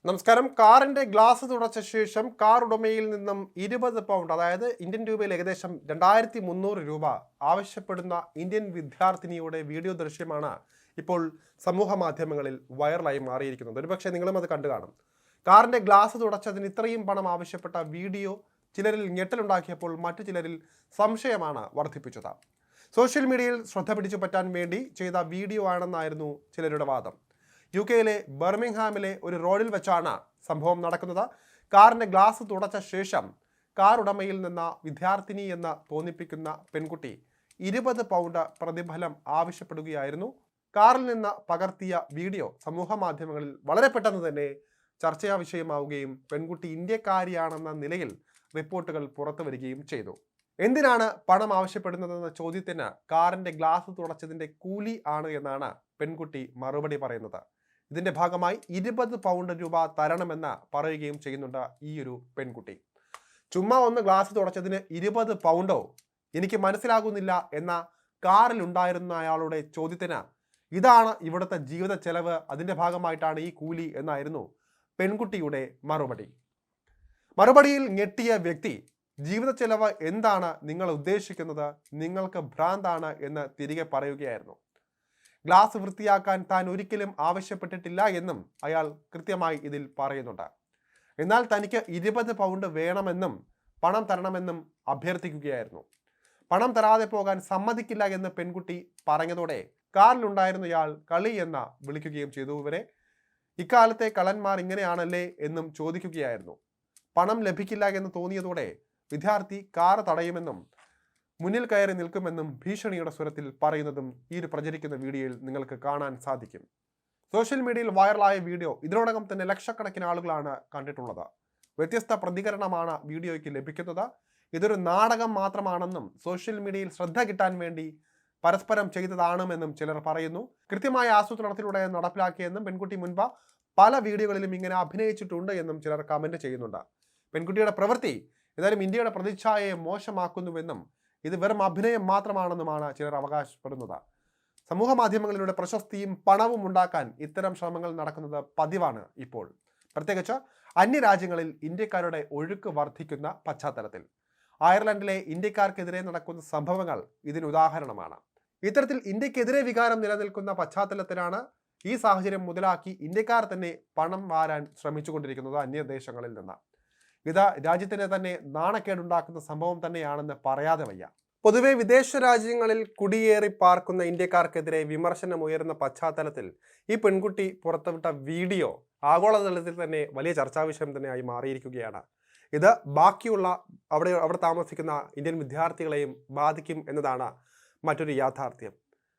നമസ്കാരം. കാറിന്റെ ഗ്ലാസ് തുടച്ച ശേഷം കാർ ഉടമയിൽ നിന്നും 20 പൗണ്ട്, അതായത് ഇന്ത്യൻ രൂപയിൽ ഏകദേശം 2300 രൂപ ആവശ്യപ്പെടുന്ന ഇന്ത്യൻ വിദ്യാർത്ഥിനിയുടെ വീഡിയോ ദൃശ്യമാണ് ഇപ്പോൾ സമൂഹ മാധ്യമങ്ങളിൽ വൈറലായി മാറിയിരിക്കുന്നത്. ഒരുപക്ഷെ നിങ്ങളും അത് കണ്ടു കാണും. കാറിന്റെ ഗ്ലാസ് തുടച്ചതിന് ഇത്രയും പണം ആവശ്യപ്പെട്ട വീഡിയോ ചിലരിൽ ഞെട്ടലുണ്ടാക്കിയപ്പോൾ മറ്റു ചിലരിൽ സംശയമാണ് വർദ്ധിപ്പിച്ചത്. സോഷ്യൽ മീഡിയയിൽ ശ്രദ്ധ പിടിച്ചു പറ്റാൻ വേണ്ടി ചെയ്ത വീഡിയോ ആണെന്നായിരുന്നു ചിലരുടെ വാദം. UK ബർമിംഗ്ഹാമിലെ ഒരു റോഡിൽ വെച്ചാണ് സംഭവം നടക്കുന്നത്. കാറിന്റെ ഗ്ലാസ് തുടച്ച ശേഷം കാർ ഉടമയിൽ നിന്ന് വിദ്യാർത്ഥിനി എന്ന് തോന്നിപ്പിക്കുന്ന പെൺകുട്ടി 20 പൗണ്ട് പ്രതിഫലം ആവശ്യപ്പെടുകയായിരുന്നു. കാറിൽ നിന്ന് പകർത്തിയ വീഡിയോ സമൂഹ മാധ്യമങ്ങളിൽ വളരെ പെട്ടെന്ന് തന്നെ ചർച്ചാ വിഷയമാവുകയും പെൺകുട്ടി ഇന്ത്യക്കാരിയാണെന്ന നിലയിൽ റിപ്പോർട്ടുകൾ പുറത്തു വരികയും ചെയ്തു. എന്തിനാണ് പണം ആവശ്യപ്പെടുന്നതെന്ന ചോദ്യത്തിന് കാറിന്റെ ഗ്ലാസ് തുടച്ചതിന്റെ കൂലി ആണ് എന്നാണ് പെൺകുട്ടി മറുപടി പറയുന്നത്. ഇതിന്റെ ഭാഗമായി 20 പൗണ്ട് രൂപ തരണമെന്ന് പറയുകയും ചെയ്യുന്നുണ്ട് ഈ ഒരു പെൺകുട്ടി. ചുമ്മാ ഒന്ന് ഗ്ലാസ് തുടച്ചതിന് 20 പൗണ്ടോ, എനിക്ക് മനസ്സിലാകുന്നില്ല എന്ന കാറിലുണ്ടായിരുന്ന അയാളുടെ ചോദ്യത്തിന് ഇതാണ് ഇവിടുത്തെ ജീവിത ചെലവ്, അതിന്റെ ഭാഗമായിട്ടാണ് ഈ കൂലി എന്നായിരുന്നു പെൺകുട്ടിയുടെ മറുപടിയിൽ ഞെട്ടിയ വ്യക്തി, ജീവിത ചെലവ് എന്താണ് നിങ്ങൾ ഉദ്ദേശിക്കുന്നത്, നിങ്ങൾക്ക് ഭ്രാന്താണ് എന്ന് തിരികെ പറയുകയായിരുന്നു. ഗ്ലാസ് വൃത്തിയാക്കാൻ താൻ ഒരിക്കലും ആവശ്യപ്പെട്ടിട്ടില്ല എന്നും അയാൾ കൃത്യമായി ഇതിൽ പറയുന്നുണ്ട്. എന്നാൽ തനിക്ക് 20 പൗണ്ട് വേണമെന്നും പണം തരണമെന്നും അഭ്യർത്ഥിക്കുകയായിരുന്നു. പണം തരാതെ പോകാൻ സമ്മതിക്കില്ല എന്ന് പെൺകുട്ടി പറഞ്ഞതോടെ കാറിലുണ്ടായിരുന്നയാൾ കളി എന്ന വിളിക്കുകയും ചെയ്തു. ഇവരെ ഇക്കാലത്തെ കള്ളന്മാർ ഇങ്ങനെയാണല്ലേ എന്നും ചോദിക്കുകയായിരുന്നു. പണം ലഭിക്കില്ല എന്ന് തോന്നിയതോടെ വിദ്യാർത്ഥി കാർ തടയുമെന്നും മുന്നിൽ കയറി നിൽക്കുമെന്നും ഭീഷണിയുടെ സ്വരത്തിൽ പറയുന്നതും ഈ ഒരു പ്രചരിക്കുന്ന വീഡിയോയിൽ നിങ്ങൾക്ക് കാണാൻ സാധിക്കും. സോഷ്യൽ മീഡിയയിൽ വൈറലായ വീഡിയോ ഇതിനോടകം തന്നെ ലക്ഷക്കണക്കിന് ആളുകളാണ് കണ്ടിട്ടുള്ളത്. വ്യത്യസ്ത പ്രതികരണമാണ് വീഡിയോയ്ക്ക് ലഭിക്കുന്നത്. ഇതൊരു നാടകം മാത്രമാണെന്നും സോഷ്യൽ മീഡിയയിൽ ശ്രദ്ധ കിട്ടാൻ വേണ്ടി പരസ്പരം ചെയ്തതാണെന്നും ചിലർ പറയുന്നു. കൃത്യമായ ആസൂത്രണത്തിലൂടെ നടപ്പിലാക്കിയെന്നും പെൺകുട്ടി മുൻപ് പല വീഡിയോകളിലും ഇങ്ങനെ അഭിനയിച്ചിട്ടുണ്ട് എന്നും ചിലർ കമന്റ് ചെയ്യുന്നുണ്ട്. പെൺകുട്ടിയുടെ പ്രവൃത്തി ഏതായാലും ഇന്ത്യയുടെ പ്രതിച്ഛായയെ മോശമാക്കുന്നുവെന്നും ഇത് വെറും അഭിനയം മാത്രമാണെന്നുമാണ് ചിലർ അവകാശപ്പെടുന്നത്. സമൂഹ മാധ്യമങ്ങളിലൂടെ പ്രശസ്തിയും പണവും ഉണ്ടാക്കാൻ ഇത്തരം ശ്രമങ്ങൾ നടക്കുന്നത് പതിവാണ് ഇപ്പോൾ, പ്രത്യേകിച്ച് അന്യരാജ്യങ്ങളിൽ ഇന്ത്യക്കാരുടെ ഒഴുക്ക് വർദ്ധിക്കുന്ന പശ്ചാത്തലത്തിൽ. അയർലൻഡിലെ ഇന്ത്യക്കാർക്കെതിരെ നടക്കുന്ന സംഭവങ്ങൾ ഇതിന് ഉദാഹരണമാണ്. ഇത്തരത്തിൽ ഇന്ത്യക്കെതിരെ വികാരം നിലനിൽക്കുന്ന പശ്ചാത്തലത്തിലാണ് ഈ സാഹചര്യം മുതലാക്കി ഇന്ത്യക്കാർ തന്നെ പണം വാരാൻ ശ്രമിച്ചുകൊണ്ടിരിക്കുന്നത് അന്യദേശങ്ങളിൽ നിന്ന്. ഇത് രാജ്യത്തിന് തന്നെ നാണക്കേടുണ്ടാക്കുന്ന സംഭവം തന്നെയാണെന്ന് പറയാതെ വയ്യ. പൊതുവെ വിദേശ രാജ്യങ്ങളിൽ കുടിയേറി പാർക്കുന്ന ഇന്ത്യക്കാർക്കെതിരെ വിമർശനം ഉയരുന്ന പശ്ചാത്തലത്തിൽ ഈ പെൺകുട്ടി പുറത്തുവിട്ട വീഡിയോ ആഗോളതലത്തിൽ തന്നെ വലിയ ചർച്ചാ വിഷയം തന്നെയായി മാറിയിരിക്കുകയാണ്. ഇത് ബാക്കിയുള്ള അവിടെ താമസിക്കുന്ന ഇന്ത്യൻ വിദ്യാർത്ഥികളെയും ബാധിക്കും എന്നതാണ് മറ്റൊരു യാഥാർത്ഥ്യം.